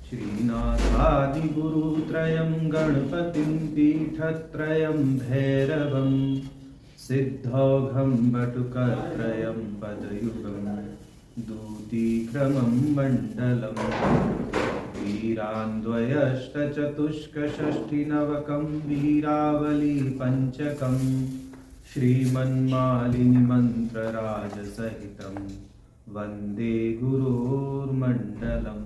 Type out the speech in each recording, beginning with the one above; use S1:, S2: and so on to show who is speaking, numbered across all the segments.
S1: श्रीनाथादिगुरुत्रयं गणपतिं पीठत्रयं भैरवं सिद्धौघं वटुकत्रयं पदयुगं दूतीक्रमं मण्डलं वीरान्द्वयष्टचतुष्कषष्ठिनवकं वीरावली पञ्चकं श्रीमन्मालिनी मन्त्रराजसहितं वन्दे गुरोर्मण्डलम्।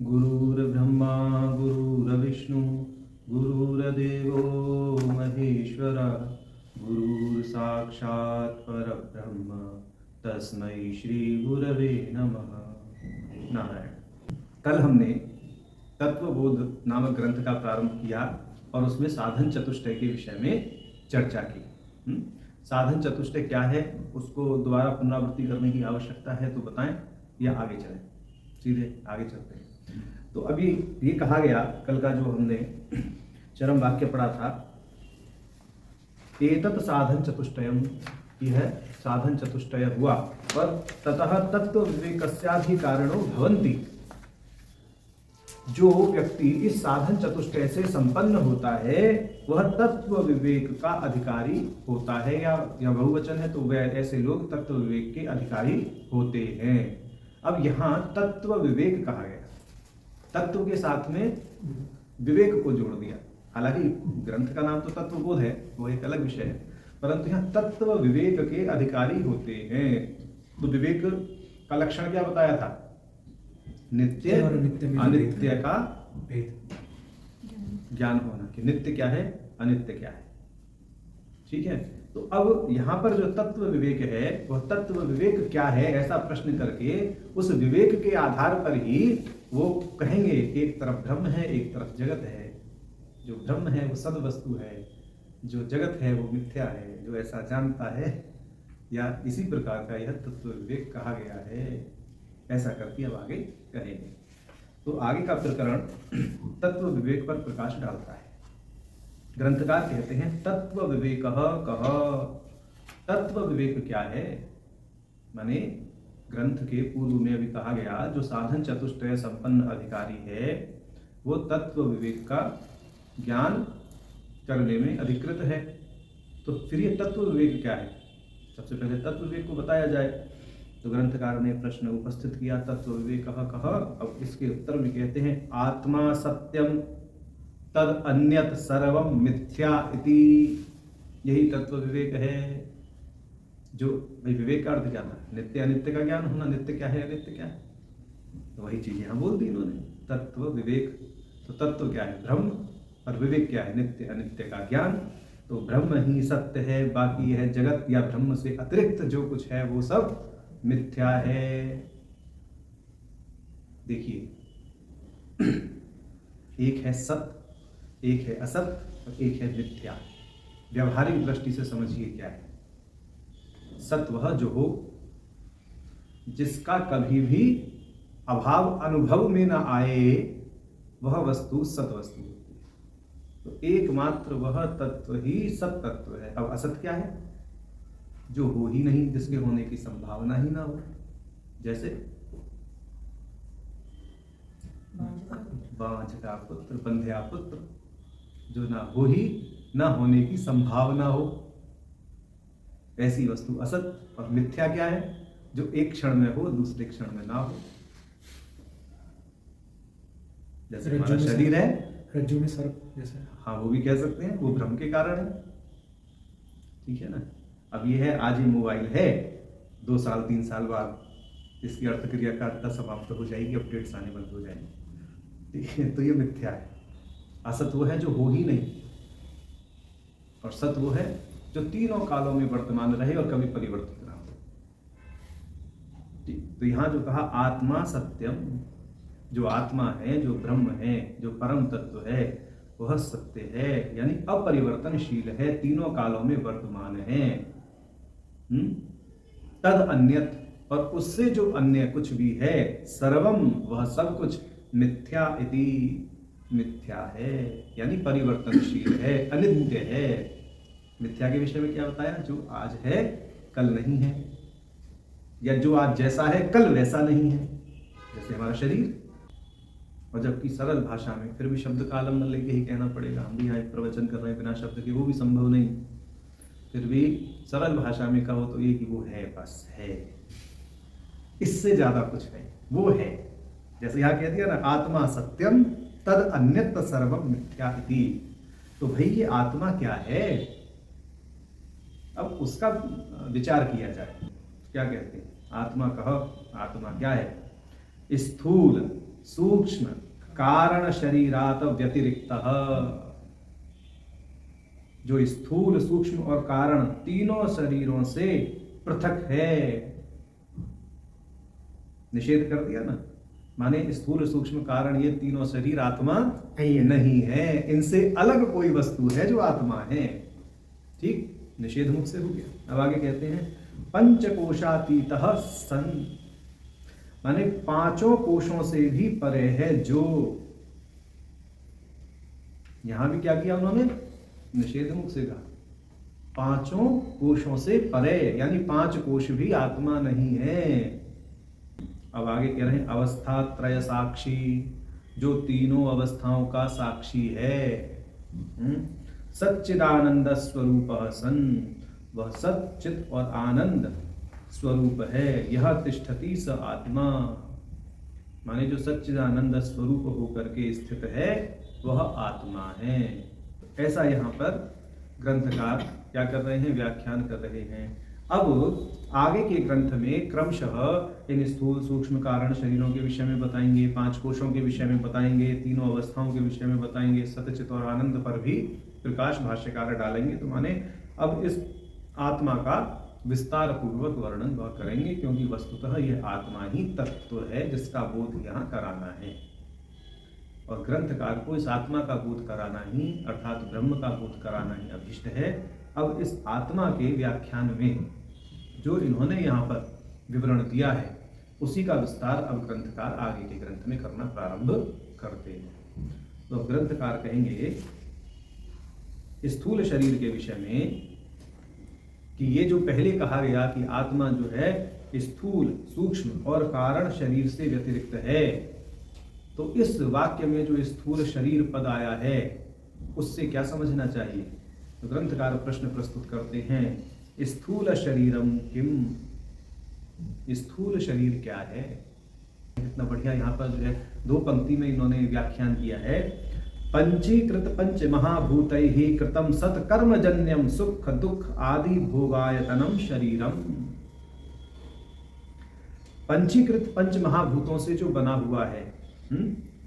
S1: गुरुर्ब्रह्मा गुरुर्विष्णु गुरुर्देवो महेश्वरा गुरुर्साक्षात् परब्रह्म तस्मै श्री गुरवे नमः। नारायण। कल हमने तत्वबोध नामक ग्रंथ का प्रारंभ किया और उसमें साधन चतुष्टय के विषय में चर्चा की। साधन चतुष्टय क्या है, उसको दोबारा पुनरावृत्ति करने की आवश्यकता है तो बताएं या आगे चलें? सीधे आगे चलते हैं। तो अभी ये कहा गया, कल का जो हमने चरम वाक्य पढ़ा था, एतत् साधन चतुष्टयम, यह साधन चतुष्टय हुआ पर ततः तत्व विवेकस्याधिकारिणो भवन्ति। जो व्यक्ति इस साधन चतुष्टय से संपन्न होता है वह तत्व विवेक का अधिकारी होता है, या बहुवचन है तो वह ऐसे लोग तत्व विवेक के अधिकारी होते हैं। अब यहाँ तत्व विवेक कहा गया, तत्व के साथ में विवेक को जोड़ दिया। हालांकि ग्रंथ का नाम तो तत्वबोध है, वो एक अलग विषय है, परंतु यहाँ तत्व विवेक के अधिकारी होते हैं। तो विवेक का लक्षण क्या बताया था? नित्य और अनित्य का भेद, ज्ञान होना कि नित्य क्या है, अनित्य क्या है। ठीक है। तो अब यहाँ पर जो तत्व विवेक है वह तत्व विवेक क्या है, ऐसा प्रश्न करके उस विवेक के आधार पर ही वो कहेंगे एक तरफ ब्रह्म है एक तरफ जगत है। जो ब्रह्म है वो सद वस्तु है, जो जगत है वो मिथ्या है। जो ऐसा जानता है, या इसी प्रकार का यह तत्व विवेक कहा गया है, ऐसा करके अब आगे कहेंगे। तो आगे का प्रकरण तत्व विवेक पर प्रकाश डालता है। ग्रंथकार कहते हैं तत्व विवेक कह। तत्व विवेक क्या है? माने ग्रंथ के पूर्व में अभी कहा गया जो साधन चतुष्टय संपन्न अधिकारी है वो तत्व विवेक का ज्ञान करने में अधिकृत है। तो फिर ये तत्व विवेक क्या है? सबसे पहले तत्व विवेक को बताया जाए। तो ग्रंथकार ने प्रश्न उपस्थित किया, तत्व विवेक कह। अब इसके उत्तर में कहते हैं आत्मा सत्यम तद अन्यत सर्वम मिथ्या इति। यही तत्व विवेक है। जो भाई विवेक का अर्थ क्या था? नित्य अनित्य का ज्ञान होना। नित्य क्या है, अनित्य क्या है, तो वही चीज यहां बोल दी इन्होंने। तत्व विवेक, तो तत्व क्या है? ब्रह्म, और विवेक क्या है? नित्य अनित्य का ज्ञान। तो ब्रह्म ही सत्य है, बाकी है जगत या ब्रह्म से अतिरिक्त जो कुछ है वो सब मिथ्या है। देखिए, एक है सत्य, एक है असत और एक है मिथ्या। व्यवहारिक दृष्टि से समझिए क्या है। सत्य वह जो हो जिसका कभी भी अभाव अनुभव में ना आए, वह वस्तु सत वस्तु होती है। तो एकमात्र वह तत्व ही सत तत्व है। अब असत क्या है? जो हो ही नहीं, जिसके होने की संभावना ही ना हो। जैसे बांझ का पुत्र, बंध्या पुत्र, जो ना हो ही ना होने की संभावना हो, ऐसी वस्तु असत। और मिथ्या क्या है? जो एक क्षण में हो दूसरे क्षण में ना हो। जैसे हमारा शरीर है,
S2: रज्जु में सर्प जैसे,
S1: हाँ वो भी कह सकते हैं, वो भ्रम के कारण है। ठीक है ना। अब ये है, आज ये मोबाइल है, 2 साल 3 साल बाद इसकी अर्थक्रिया कारिता समाप्त हो जाएगी, अपडेट्स आने बंद हो जाएंगे। ठीक है, तो ये मिथ्या है। असत वो है जो हो ही नहीं, और सत वो है जो तीनों कालों में वर्तमान रहे और कभी परिवर्तित ना हो। तो यहाँ जो कहा आत्मा सत्यम, जो आत्मा है, जो ब्रह्म है, जो परम तत्व है, वह सत्य है, यानी अपरिवर्तनशील है, तीनों कालों में वर्तमान है। तद अन्यत, और उससे जो अन्य कुछ भी है, सर्वम, वह सब कुछ, मिथ्या इति, मिथ्या है, यानी परिवर्तनशील है, अनित्य है। मिथ्या के विषय में क्या बताया? जो आज है कल नहीं है, या जो आज जैसा है कल वैसा नहीं है। जैसे हमारा शरीर, और जबकि सरल भाषा में फिर भी शब्द का आलम्बन लेके ही कहना पड़ेगा। हम भी यहाँ एक प्रवचन कर रहे हैं बिना शब्द के, वो भी संभव नहीं। फिर भी सरल भाषा में कहो तो ये कि वो है, बस है, इससे ज्यादा कुछ नहीं, वो है। जैसे यहाँ कह दिया ना, आत्मा सत्यम तद अन्यत्र सर्वम मिथ्या इति। तो भाई ये आत्मा क्या है, अब उसका विचार किया जाए। क्या कहते हैं, आत्मा कहो, आत्मा क्या है? स्थूल सूक्ष्म कारण शरीरात व्यतिरिक्तः। जो स्थूल सूक्ष्म और कारण तीनों शरीरों से पृथक है। निषेध कर दिया ना, माने स्थूल सूक्ष्म कारण ये तीनों शरीर आत्मा नहीं है, इनसे अलग कोई वस्तु है जो आत्मा है। ठीक, निषेध मुख से हो गया। अब आगे कहते हैं पंचकोशातीतः सन, माने पांचों कोशों से भी परे है जो। यहां भी क्या किया उन्होंने, निषेध मुख से कहा पांचों कोशों से परे, यानी पांच कोश भी आत्मा नहीं है। अब आगे कह रहे हैं अवस्था त्रय साक्षी, जो तीनों अवस्थाओं का साक्षी है। सच्चिदानंद स्वरूप सन, वह सच्चित और आनंद स्वरूप है। यह तिष्ठति स आत्मा, माने जो सच्चिदानंद स्वरूप होकर के स्थित है वह आत्मा है। ऐसा यहाँ पर ग्रंथकार क्या कर रहे हैं, व्याख्यान कर रहे हैं। अब आगे के ग्रंथ में क्रमशः इन स्थूल सूक्ष्म कारण शरीरों के विषय में बताएंगे, पांच कोशों के विषय में बताएंगे, तीनों अवस्थाओं के विषय में बताएंगे, सतचित और आनंद पर भी प्रकाश भाष्यकार डालेंगे। तो माने अब इस आत्मा का विस्तार पूर्वक वर्णन वह करेंगे, क्योंकि वस्तुतः यह आत्मा ही तत्व है जिसका बोध यहाँ कराना है। और ग्रंथकार को इस आत्मा का बोध कराना ही, अर्थात ब्रह्म का बोध कराना ही अभिष्ट है। अब इस आत्मा के व्याख्यान में जो इन्होंने यहाँ पर विवरण दिया है, उसी का विस्तार अब ग्रंथकार आगे के ग्रंथ में करना प्रारंभ करते हैं। तो ग्रंथकार कहेंगे स्थूल शरीर के विषय में कि ये जो पहले कहा गया कि आत्मा जो है स्थूल सूक्ष्म और कारण शरीर से व्यतिरिक्त है, तो इस वाक्य में जो स्थूल शरीर पद आया है उससे क्या समझना चाहिए? तो ग्रंथकार प्रश्न प्रस्तुत करते हैं, स्थूल शरीरम किम, स्थूल शरीर क्या है? इतना बढ़िया यहाँ पर जो है दो पंक्ति में इन्होंने व्याख्यान किया है। पंचीकृत पंच महाभूतैः कृतम सत्कर्मजन्यम सुख दुख आदि भोगायतनम शरीरम। पंचीकृत पंच महाभूतों से जो बना हुआ है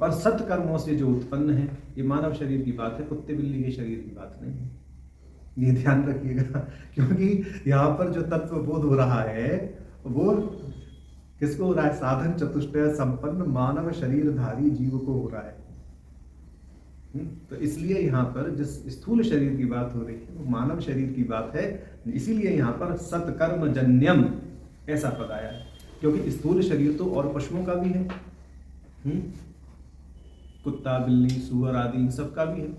S1: और सत्कर्मों से जो उत्पन्न है, ये मानव शरीर की बात है, कुत्ते बिल्ली के शरीर की बात नहीं है। ये ध्यान रखिएगा, क्योंकि यहाँ पर जो तत्व बोध हो रहा है वो किसको हो रहा है? साधन चतुष्टय संपन्न मानव शरीरधारी जीव को हो रहा है। तो इसलिए यहाँ पर जिस स्थूल शरीर की बात हो रही है वो मानव शरीर की बात है, इसीलिए यहाँ पर सत्कर्म जन्यम ऐसा पद आया है। क्योंकि स्थूल शरीर तो और पशुओं का भी है, कुत्ता बिल्ली सूअर आदि इन सब का भी है।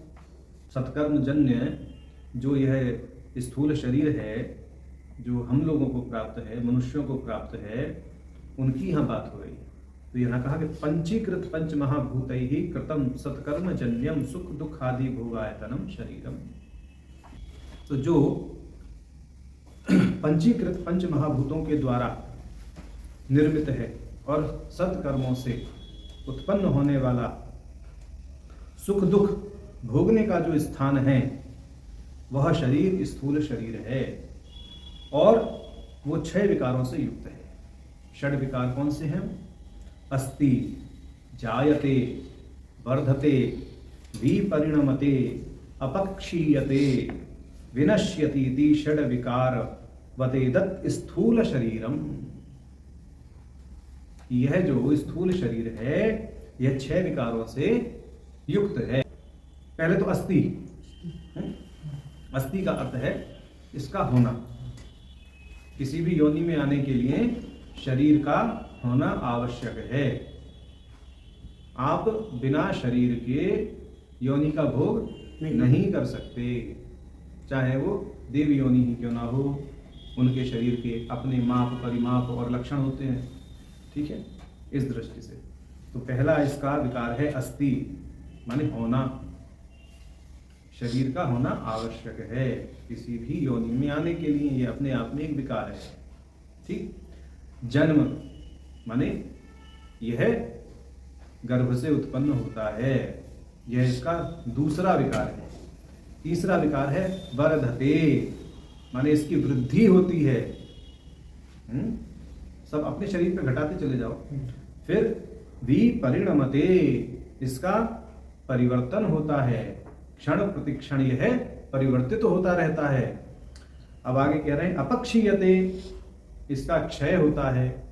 S1: सत्कर्म जन्य जो यह स्थूल शरीर है, जो हम लोगों को प्राप्त है, मनुष्यों को प्राप्त है, उनकी यहाँ बात हो रही है। तो यहाँ कहा कि पंचीकृत पंच महाभूतैः कृतम सत्कर्म जन्यम सुख दुख आदि भोगायतनम शरीरम। तो जो पंचीकृत पंच महाभूतों के द्वारा निर्मित है और सत्कर्मों से उत्पन्न होने वाला सुख दुख भोगने का जो स्थान है वह शरीर स्थूल शरीर है, और वो 6 विकारों से युक्त है। षड विकार कौन से हैं? अस्ति, जायते, वर्धते, विपरिणमते, अपक्षीयते, विनश्यतीति षड विकार वतेदत् स्थूल शरीरम। यह जो स्थूल शरीर है यह 6 विकारों से युक्त है। पहले तो अस्ति, अस्ति का अर्थ है इसका होना। किसी भी योनि में आने के लिए शरीर का होना आवश्यक है। आप बिना शरीर के योनि का भोग नहीं कर सकते, चाहे वो देवी योनि ही क्यों ना हो। उनके शरीर के अपने माप परिमाप और लक्षण होते हैं, ठीक है, इस दृष्टि से। तो पहला इसका विकार है अस्थि, माने होना, शरीर का होना आवश्यक है किसी भी योनि में आने के लिए, ये अपने आप में एक विकार है। ठीक। जन्म माने यह गर्भ से उत्पन्न होता है, यह इसका दूसरा विकार है। तीसरा विकार है वर्धते, माने इसकी वृद्धि होती है। सब अपने शरीर पे घटाते चले जाओ। फिर विपरिणमते, इसका परिवर्तन होता है, क्षण प्रतिक्षण यह परिवर्तित होता रहता है। अब आगे कह रहे हैं अपक्षीयते, इसका क्षय होता है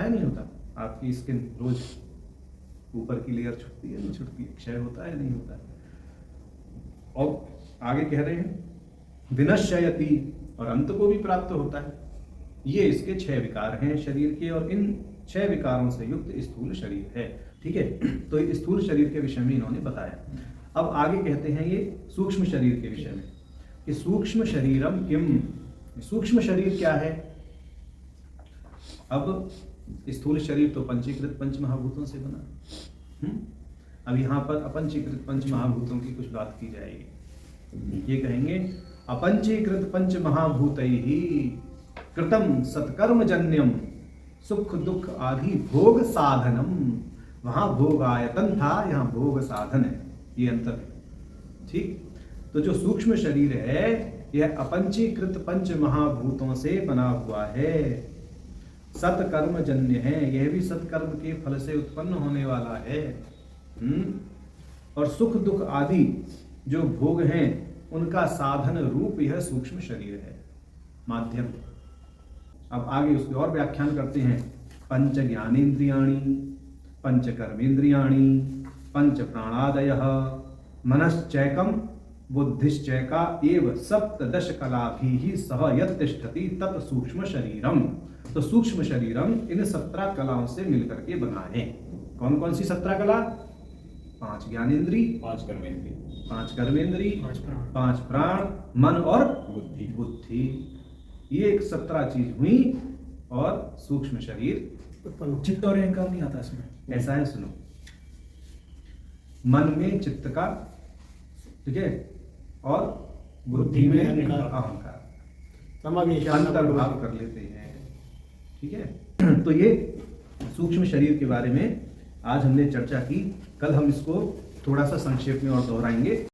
S1: नहीं होता? आपकी स्किन रोज ऊपर की लेयर छुटती है नहीं छुटती, क्षय होता है नहीं होता है। और आगे कह रहे हैं विनश्यति, और अंत को भी प्राप्त होता है। ये इसके 6 विकार हैं शरीर के, और इन 6 विकारों से युक्त स्थूल शरीर है। ठीक है, तो ये स्थूल शरीर के विषय में इन्होंने बताया। अब आगे कहते हैं ये सूक्ष्म शरीर के विषय में कि सूक्ष्म शरीरम किम, सूक्ष्म शरीर क्या है। अब स्थूल शरीर तो पंचीकृत पंच महाभूतों से बना। अब यहाँ पर अपंचीकृत पंच महाभूतों की कुछ बात की जाएगी। ये कहेंगे अपंचीकृत पंच महाभूतैहि कृतम सत्कर्म जन्यम सुख दुख आदि भोग साधनम। वहां भोग आयतन था, यहाँ भोग साधन है, ये अंतर है। ठीक। तो जो सूक्ष्म शरीर है यह अपंचीकृत पंच महाभूतों से बना हुआ है, सत्कर्म जन्य है, यह भी सत्कर्म के फल से उत्पन्न होने वाला है। और सुख दुख आदि जो भोग हैं उनका साधन रूप यह सूक्ष्म शरीर है, माध्यम। अब आगे उसके और व्याख्यान करते हैं। पंच ज्ञानेन्द्रियाणि, पंच कर्मेन्द्रियाणि, पंच प्राणादयः, मनश्चैकम बुद्धिश्चैका एव सप्तदश कलाभिः सह यत्तिष्ठति तत् सूक्ष्म शरीरम। तो सूक्ष्म शरीरम इन 17 कलाओं से मिलकर के बना है। कौन कौन सी 17 कला? 5 ज्ञानेन्द्री, 5 कर्मेंद्री, 5 प्राण, मन और बुद्धि। ये 17 चीज हुई और सूक्ष्म शरीर।
S2: चित्त और अहंकार नहीं आता इसमें।
S1: ऐसा है, सुनो, मन में चित्त का, ठीक है, और बुद्धि में अहंकार, अंतर्भाव कर लेते हैं। ठीक है, तो ये सूक्ष्म शरीर के बारे में आज हमने चर्चा की। कल हम इसको थोड़ा सा संक्षेप में और दोहराएंगे।